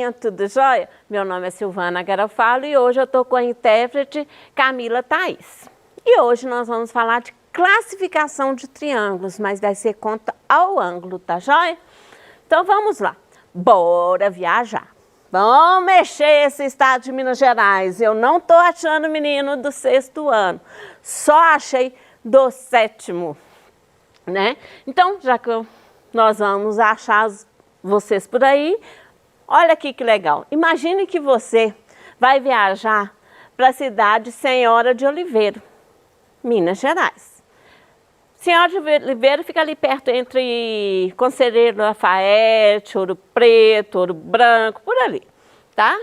galerinha, tudo jóia? Meu nome é Silvana Garofalo e hoje eu estou com a intérprete Camila Thaís. E hoje nós vamos falar de classificação de triângulos, mas vai ser conta ao ângulo, tá jóia? Então vamos lá, bora viajar. Vamos mexer esse estado de Minas Gerais. Eu não estou achando menino do 6º ano, só achei do 7º, né? Então, já que nós vamos achar vocês por aí, olha aqui que legal. Imagine que você vai viajar para a cidade Senhora de Oliveira, Minas Gerais. Senhora de Oliveira fica ali perto entre Conselheiro Lafayette, Ouro Preto, Ouro Branco, por ali, tá?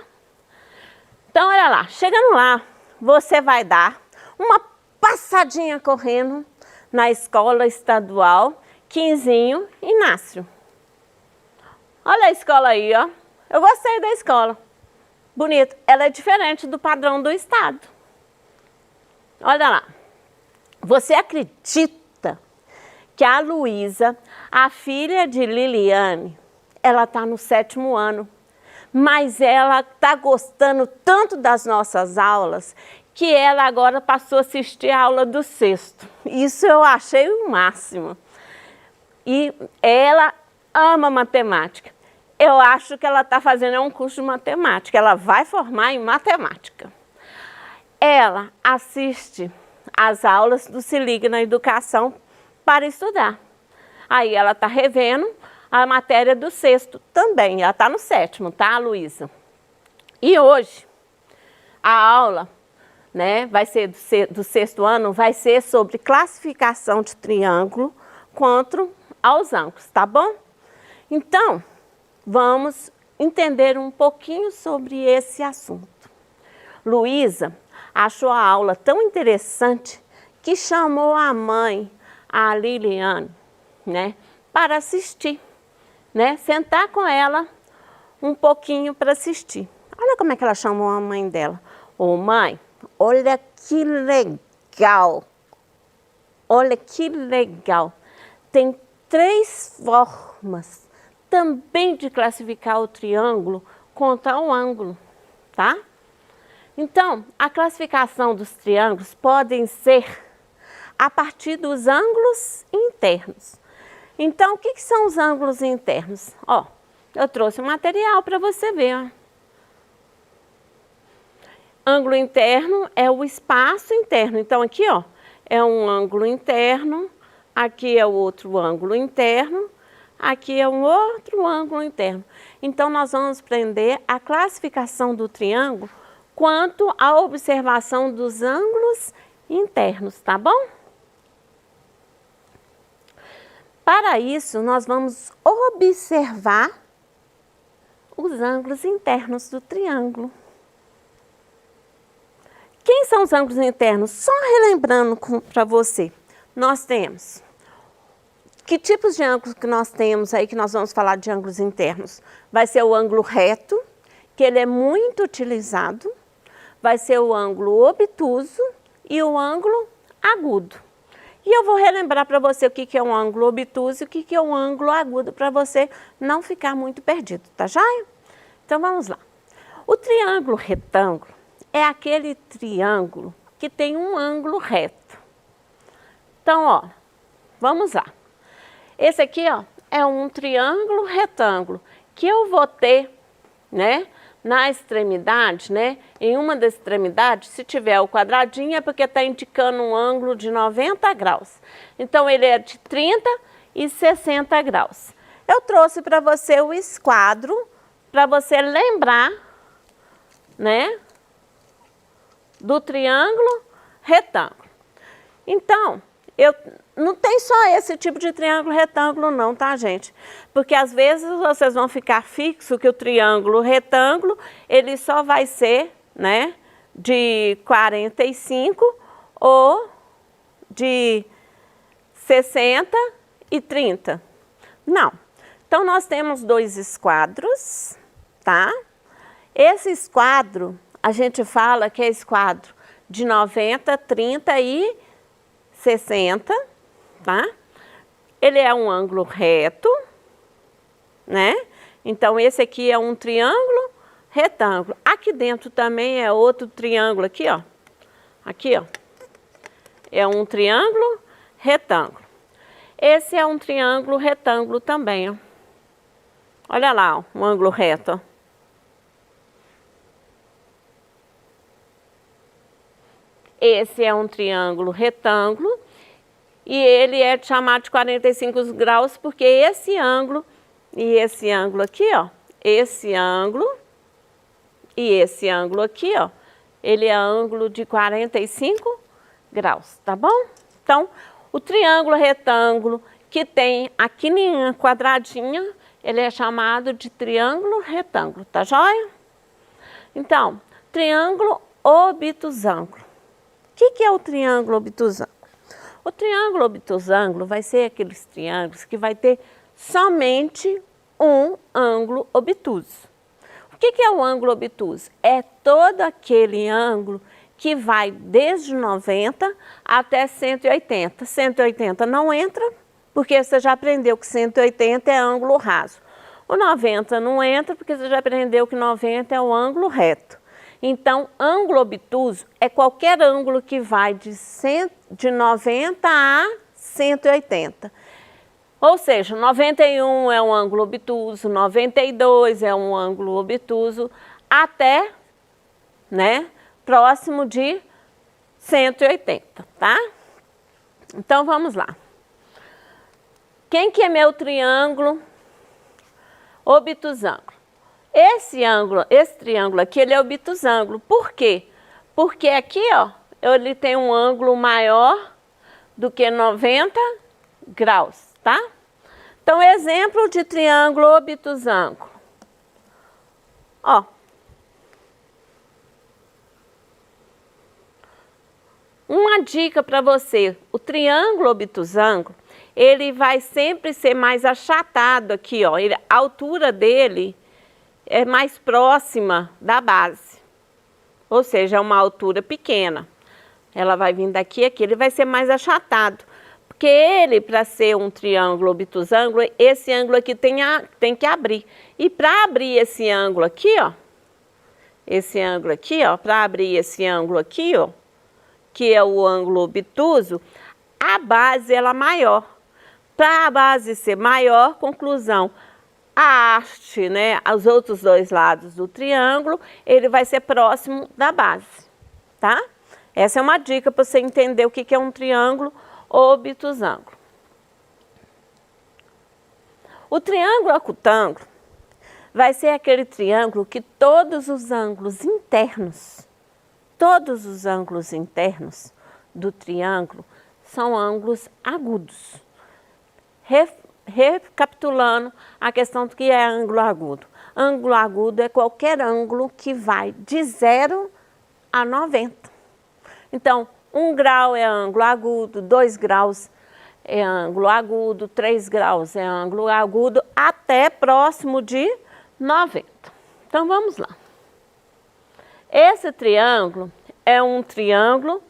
Então, olha lá, chegando lá, você vai dar uma passadinha correndo na Escola Estadual Quinzinho Inácio. Olha a escola aí, ó. Eu gostei da escola. Bonito. Ela é diferente do padrão do estado. Olha lá. Você acredita que a Luísa, a filha de Liliane, ela está no 7º ano, mas ela está gostando tanto das nossas aulas que ela agora passou a assistir a aula do 6º. Isso eu achei o máximo. E ela ama matemática. Eu acho que ela está fazendo um curso de matemática. Ela vai formar em matemática. Ela assiste às aulas do Se Liga na Educação para estudar. Aí ela está revendo a matéria do 6º também. Ela está no 7º, tá, Luísa? E hoje, a aula, né, vai ser do 6º ano, vai ser sobre classificação de triângulo quanto aos ângulos, tá bom? Então, vamos entender um pouquinho sobre esse assunto. Luísa achou a aula tão interessante que chamou a mãe, a Liliane, né, para assistir, né, sentar com ela um pouquinho para assistir. Olha como é que ela chamou a mãe dela. Ô mãe, olha que legal, olha que legal. Tem 3 formas também de classificar o triângulo contra o ângulo, tá? Então, a classificação dos triângulos podem ser a partir dos ângulos internos. Então, o que são os ângulos internos? Ó, eu trouxe um material para você ver, ó. Ângulo interno é o espaço interno. Então, aqui, ó, é um ângulo interno, aqui é o outro ângulo interno, aqui é um outro ângulo interno. Então, nós vamos aprender a classificação do triângulo quanto à observação dos ângulos internos, tá bom? Para isso, nós vamos observar os ângulos internos do triângulo. Quem são os ângulos internos? Só relembrando para você, nós temos... Que tipos de ângulos que nós temos aí, que nós vamos falar de ângulos internos? Vai ser o ângulo reto, que ele é muito utilizado. Vai ser o ângulo obtuso e o ângulo agudo. E eu vou relembrar para você o que é um ângulo obtuso e o que é um ângulo agudo, para você não ficar muito perdido, tá joia? Então vamos lá. O triângulo retângulo é aquele triângulo que tem um ângulo reto. Então, ó, vamos lá. Esse aqui, ó, é um triângulo retângulo que eu vou ter, né, na extremidade, né, em uma das extremidades, se tiver o quadradinho é porque está indicando um ângulo de 90 graus. Então, ele é de 30 e 60 graus. Eu trouxe para você o esquadro, para você lembrar, né, do triângulo retângulo. Então, não tem só esse tipo de triângulo retângulo não, tá, gente? Porque às vezes vocês vão ficar fixo que o triângulo retângulo, ele só vai ser, né, de 45 ou de 60 e 30. Não. Então, nós temos 2 esquadros, tá? Esse esquadro, a gente fala que é esquadro de 90, 30 e 60, tá? Ele é um ângulo reto, né? Então, esse aqui é um triângulo retângulo. Aqui dentro também é outro triângulo aqui, ó. Aqui, ó. É um triângulo retângulo. Esse é um triângulo retângulo também, ó. Olha lá, ó, um ângulo reto, ó. Esse é um triângulo retângulo e ele é chamado de 45 graus porque esse ângulo e esse ângulo aqui, ó, esse ângulo e esse ângulo aqui, ó, ele é ângulo de 45 graus, tá bom? Então, o triângulo retângulo que tem aqui em quadradinha, ele é chamado de triângulo retângulo, tá joia? Então, triângulo obtusângulo. O que é o triângulo obtusângulo? O triângulo obtusângulo vai ser aqueles triângulos que vai ter somente um ângulo obtuso. O que é o ângulo obtuso? É todo aquele ângulo que vai desde 90 até 180. 180 não entra, porque você já aprendeu que 180 é ângulo raso. O 90 não entra, porque você já aprendeu que 90 é o ângulo reto. Então, ângulo obtuso é qualquer ângulo que vai de 90 a 180. Ou seja, 91 é um ângulo obtuso, 92 é um ângulo obtuso, até, né, próximo de 180, tá? Então, vamos lá. Quem que é meu triângulo obtusângulo? Esse triângulo aqui, ele é obtusângulo. Por quê? Porque aqui, ó, ele tem um ângulo maior do que 90 graus, tá? Então, exemplo de triângulo obtusângulo. Ó. Uma dica para você, o triângulo obtusângulo, ele vai sempre ser mais achatado aqui, ó. A altura dele é mais próxima da base, ou seja, é uma altura pequena. Ela vai vir daqui a aqui, ele vai ser mais achatado, porque ele, para ser um triângulo obtusângulo, esse ângulo aqui tem que abrir. E para abrir esse ângulo aqui, ó, para abrir esse ângulo aqui, ó, que é o ângulo obtuso, a base ela é maior. Para a base ser maior, conclusão, a haste, né, os outros dois lados do triângulo, ele vai ser próximo da base, tá? Essa é uma dica para você entender o que é um triângulo obtusângulo. O triângulo acutângulo vai ser aquele triângulo que todos os ângulos internos do triângulo são ângulos agudos. Recapitulando a questão do que é ângulo agudo. Ângulo agudo é qualquer ângulo que vai de 0 a 90. Então, 1 grau é ângulo agudo, 2 graus é ângulo agudo, 3 graus é ângulo agudo, até próximo de 90. Então, vamos lá. Esse triângulo é um triângulo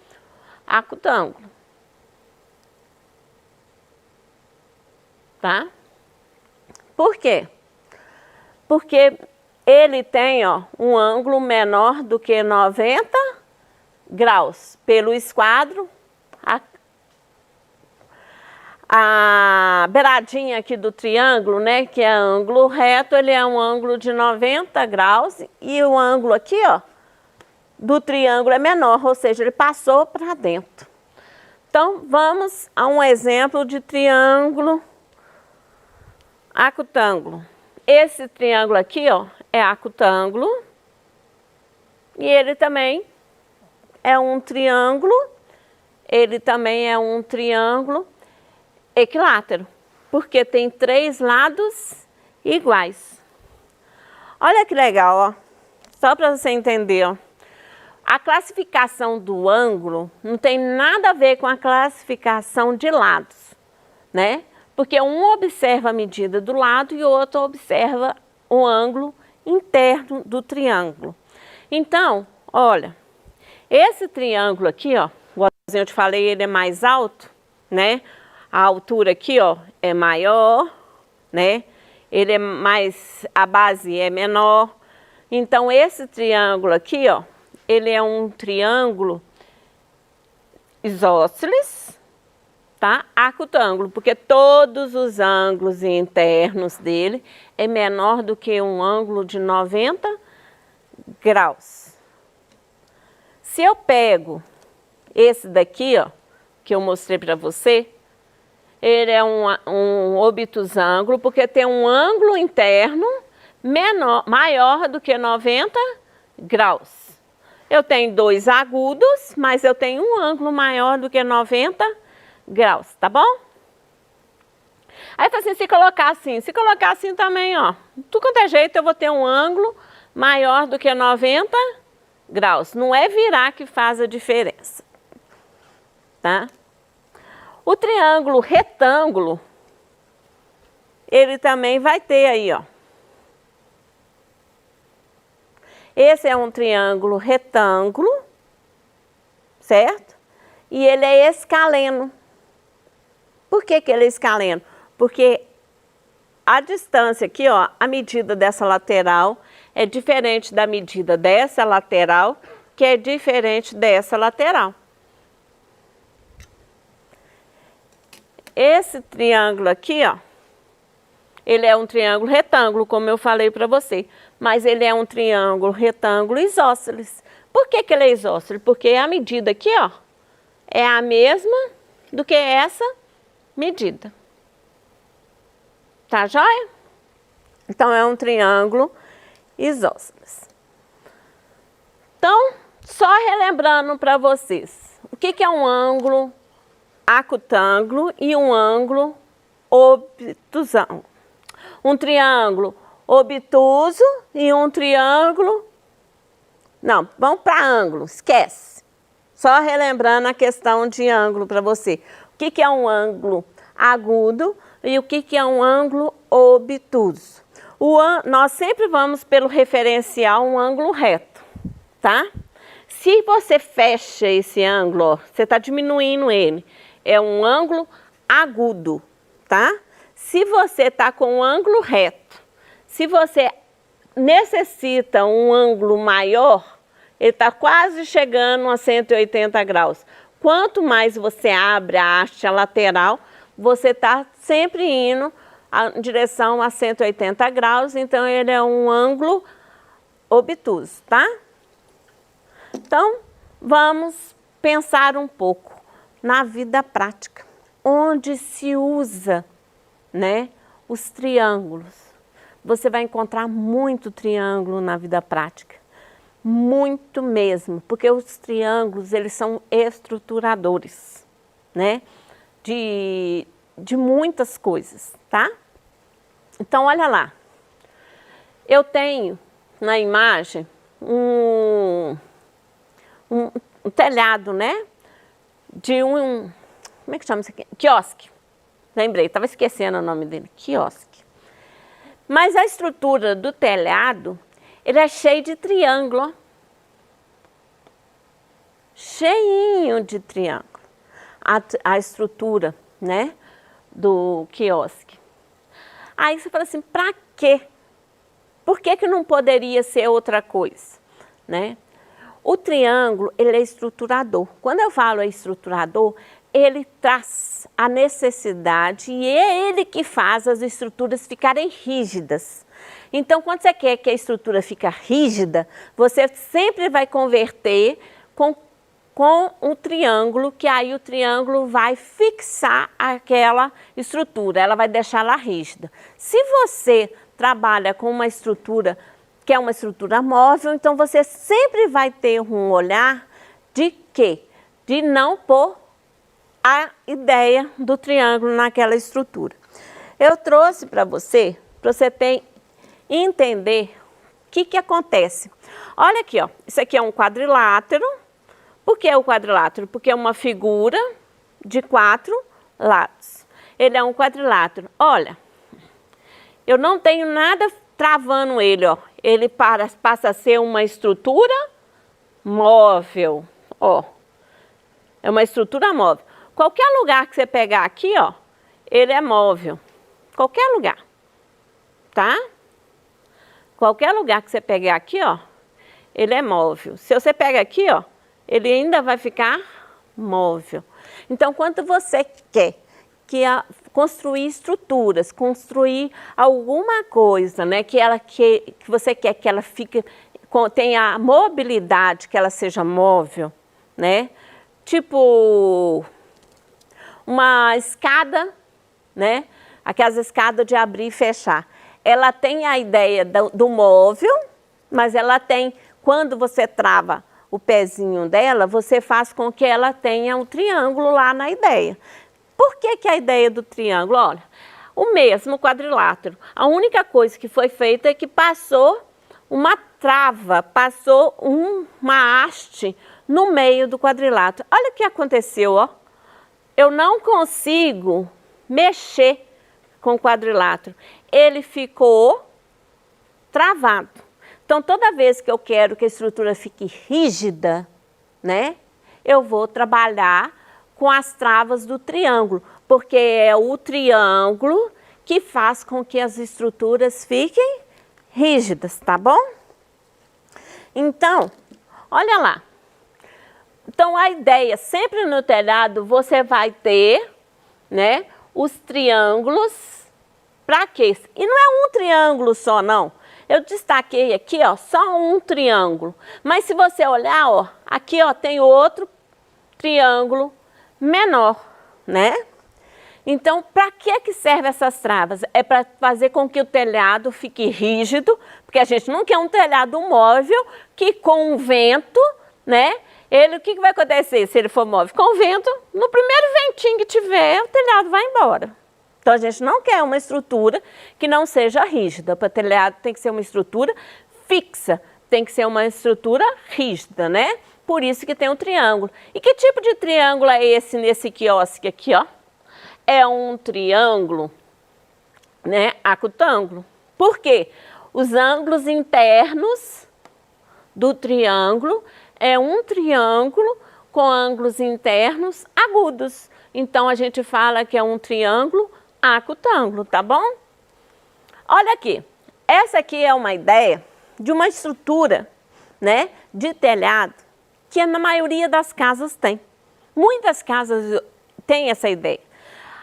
acutângulo. Tá? Por quê? Porque ele tem, ó, um ângulo menor do que 90 graus. Pelo esquadro, a beiradinha aqui do triângulo, né, que é ângulo reto, ele é um ângulo de 90 graus e o ângulo aqui, ó, do triângulo é menor, ou seja, ele passou para dentro. Então, vamos a um exemplo de triângulo acutângulo. Esse triângulo aqui, ó, é acutângulo e ele também é um triângulo, equilátero, porque tem 3 lados iguais. Olha que legal, ó, só para você entender, ó. A classificação do ângulo não tem nada a ver com a classificação de lados, né? Porque um observa a medida do lado e o outro observa o ângulo interno do triângulo. Então, olha, esse triângulo aqui, ó, igual eu te falei, ele é mais alto, né? A altura aqui, ó, é maior, né? Ele é mais, a base é menor. Então, esse triângulo aqui, ó, ele é um triângulo isósceles, tá? Acutângulo, porque todos os ângulos internos dele é menor do que um ângulo de 90 graus. Se eu pego esse daqui, ó, que eu mostrei para você, ele é um obtusângulo, porque tem um ângulo interno maior do que 90 graus. Eu tenho dois agudos, mas eu tenho um ângulo maior do que 90 graus, tá bom? Aí tá assim, se colocar assim também, ó, tudo quanto é jeito eu vou ter um ângulo maior do que 90 graus. Não é virar que faz a diferença, tá? O triângulo retângulo, ele também vai ter aí, ó. Esse é um triângulo retângulo, certo? E ele é escaleno. Por que que ele é escaleno? Porque a distância aqui, ó, a medida dessa lateral é diferente da medida dessa lateral, que é diferente dessa lateral. Esse triângulo aqui, ó, ele é um triângulo retângulo, como eu falei para você, mas ele é um triângulo retângulo isósceles. Por que que ele é isósceles? Porque a medida aqui, ó, é a mesma do que essa medida. Tá joia? Então, é um triângulo isósceles. Então, só relembrando para vocês, o que que é um ângulo acutângulo e um ângulo obtusângulo? Um triângulo obtuso e um triângulo... Não, vamos para ângulo, esquece. Só relembrando a questão de ângulo para você. O que que é um ângulo agudo e o que que é um ângulo obtuso? Nós sempre vamos pelo referencial um ângulo reto, tá? Se você fecha esse ângulo, ó, você está diminuindo ele, é um ângulo agudo, tá? Se você está com um ângulo reto, se você necessita um ângulo maior, ele está quase chegando a 180 graus. Quanto mais você abre a haste lateral, você está sempre indo em direção a 180 graus, então ele é um ângulo obtuso, tá? Então, vamos pensar um pouco na vida prática, onde se usa, né, os triângulos. Você vai encontrar muito triângulo na vida prática, muito mesmo, porque os triângulos, eles são estruturadores, né, de muitas coisas, tá? Então, olha lá, eu tenho na imagem um telhado, né, de como é que chama isso aqui? Quiosque. Lembrei, estava esquecendo o nome dele, quiosque. Mas a estrutura do telhado, ele é cheio de triângulo, ó. Cheinho de triângulo. A estrutura, né, do quiosque. Aí você fala assim, para quê? Por que que não poderia ser outra coisa, né? O triângulo, ele é estruturador. Quando eu falo estruturador, ele traz a necessidade e é ele que faz as estruturas ficarem rígidas. Então, quando você quer que a estrutura fique rígida, você sempre vai converter com um triângulo, que aí o triângulo vai fixar aquela estrutura, ela vai deixá-la rígida. Se você trabalha com uma estrutura que é uma estrutura móvel, então você sempre vai ter um olhar de quê? De não pôr a ideia do triângulo naquela estrutura. Eu trouxe para você entender o que acontece. Olha aqui, ó, isso aqui é um quadrilátero. Por que o quadrilátero? Porque é uma figura de 4 lados. Ele é um quadrilátero. Olha, eu não tenho nada travando ele, ó. Ele passa a ser uma estrutura móvel, ó. É uma estrutura móvel. Qualquer lugar que você pegar aqui, ó, ele é móvel. Qualquer lugar, tá? Qualquer lugar que você pegar aqui, ó, ele é móvel. Se você pega aqui, ó, ele ainda vai ficar móvel. Então, quando você quer construir estruturas, construir alguma coisa, né, que você quer que ela fique, tenha a mobilidade, que ela seja móvel, né? Tipo uma escada, né? Aquelas escadas de abrir e fechar. Ela tem a ideia do móvel, mas ela tem, quando você trava o pezinho dela, você faz com que ela tenha um triângulo lá na ideia. Por que que a ideia do triângulo? Olha, o mesmo quadrilátero. A única coisa que foi feita é que passou uma trava, passou uma haste no meio do quadrilátero. Olha o que aconteceu, ó. Eu não consigo mexer com o quadrilátero. Ele ficou travado. Então, toda vez que eu quero que a estrutura fique rígida, né, eu vou trabalhar com as travas do triângulo, porque é o triângulo que faz com que as estruturas fiquem rígidas, tá bom? Então, olha lá. Então, a ideia, sempre no telhado, você vai ter, né, os triângulos. Para quê? E não é um triângulo só, não. Eu destaquei aqui, ó, só um triângulo. Mas se você olhar, ó, aqui, ó, tem outro triângulo menor, né? Então, para que servem essas travas? É para fazer com que o telhado fique rígido, porque a gente não quer um telhado móvel que com o vento, né? O que vai acontecer se ele for móvel? Com o vento, no primeiro ventinho que tiver, o telhado vai embora. Então, a gente não quer uma estrutura que não seja rígida. Para telhado tem que ser uma estrutura fixa, tem que ser uma estrutura rígida, né? Por isso que tem um triângulo. E que tipo de triângulo é esse nesse quiosque aqui, ó? É um triângulo, né, acutângulo. Por quê? Os ângulos internos do triângulo é um triângulo com ângulos internos agudos. Então, a gente fala que é um triângulo acutângulo, tá bom? Olha aqui, essa aqui é uma ideia de uma estrutura, né, de telhado que na maioria das casas tem. Muitas casas têm essa ideia.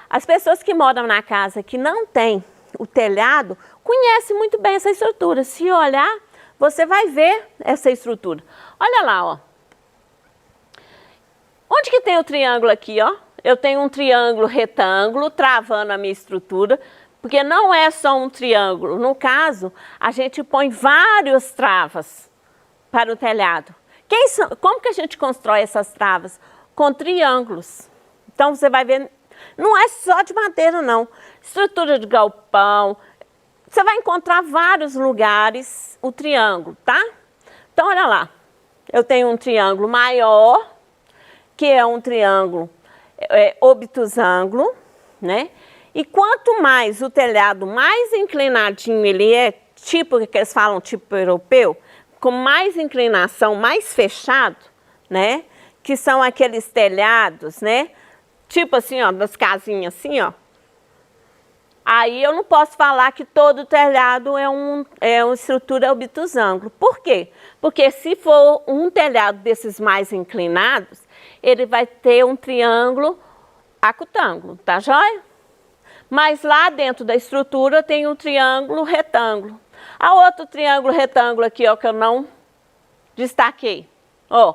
As pessoas que moram na casa que não tem o telhado conhecem muito bem essa estrutura. Se olhar, você vai ver essa estrutura. Olha lá, ó. Onde que tem o triângulo aqui, ó? Eu tenho um triângulo retângulo travando a minha estrutura, porque não é só um triângulo. No caso, a gente põe várias travas para o telhado. Como que a gente constrói essas travas? Com triângulos. Então, você vai ver, não é só de madeira, não. Estrutura de galpão. Você vai encontrar vários lugares o triângulo, tá? Então, olha lá. Eu tenho um triângulo maior, que é um triângulo obtusângulo, né? E quanto mais o telhado mais inclinadinho ele é, tipo que eles falam tipo europeu, com mais inclinação, mais fechado, né? Que são aqueles telhados, né? Tipo assim, ó, das casinhas assim, ó. Aí eu não posso falar que todo telhado é uma estrutura obtusângulo. Por quê? Porque se for um telhado desses mais inclinados, ele vai ter um triângulo acutângulo, tá joia? Mas lá dentro da estrutura tem um triângulo retângulo. A outro triângulo retângulo aqui, ó, que eu não destaquei. Ó,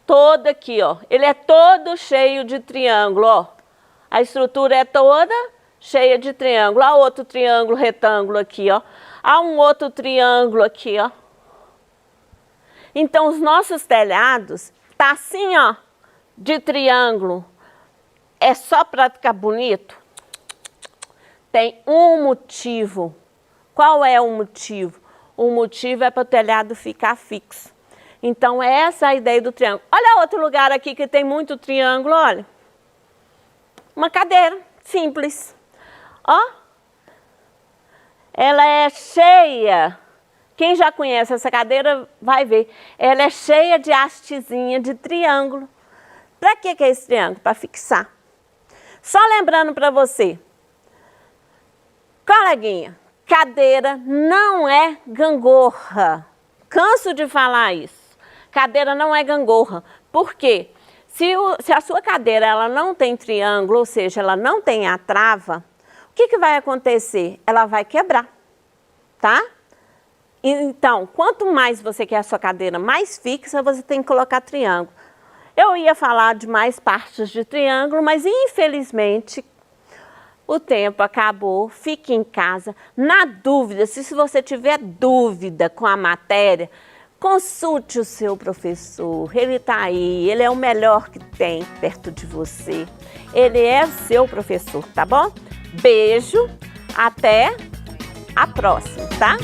todo aqui, ó. Ele é todo cheio de triângulo, ó. A estrutura é toda cheia de triângulo. Há outro triângulo retângulo aqui, ó. Há um outro triângulo aqui, ó. Então, os nossos telhados tá assim, ó, de triângulo. É só para ficar bonito? Tem um motivo. Qual é o motivo? O motivo é para o telhado ficar fixo. Então, essa é a ideia do triângulo. Olha outro lugar aqui que tem muito triângulo, olha. Uma cadeira simples. Ó. Ela é cheia. Quem já conhece essa cadeira vai ver. Ela é cheia de hastezinha de triângulo. Para que é esse triângulo? Para fixar. Só lembrando para você. Coleguinha, Cadeira não é gangorra. Canso de falar isso. Cadeira não é gangorra. Por quê? Se a sua cadeira ela não tem triângulo, ou seja, ela não tem a trava, o que vai acontecer? Ela vai quebrar, tá? Então, quanto mais você quer a sua cadeira mais fixa, você tem que colocar triângulo. Eu ia falar de mais partes de triângulo, mas infelizmente o tempo acabou. Fique em casa. Na dúvida, se você tiver dúvida com a matéria, consulte o seu professor. Ele está aí, ele é o melhor que tem perto de você. Ele é o seu professor, tá bom? Beijo, até a próxima, tá?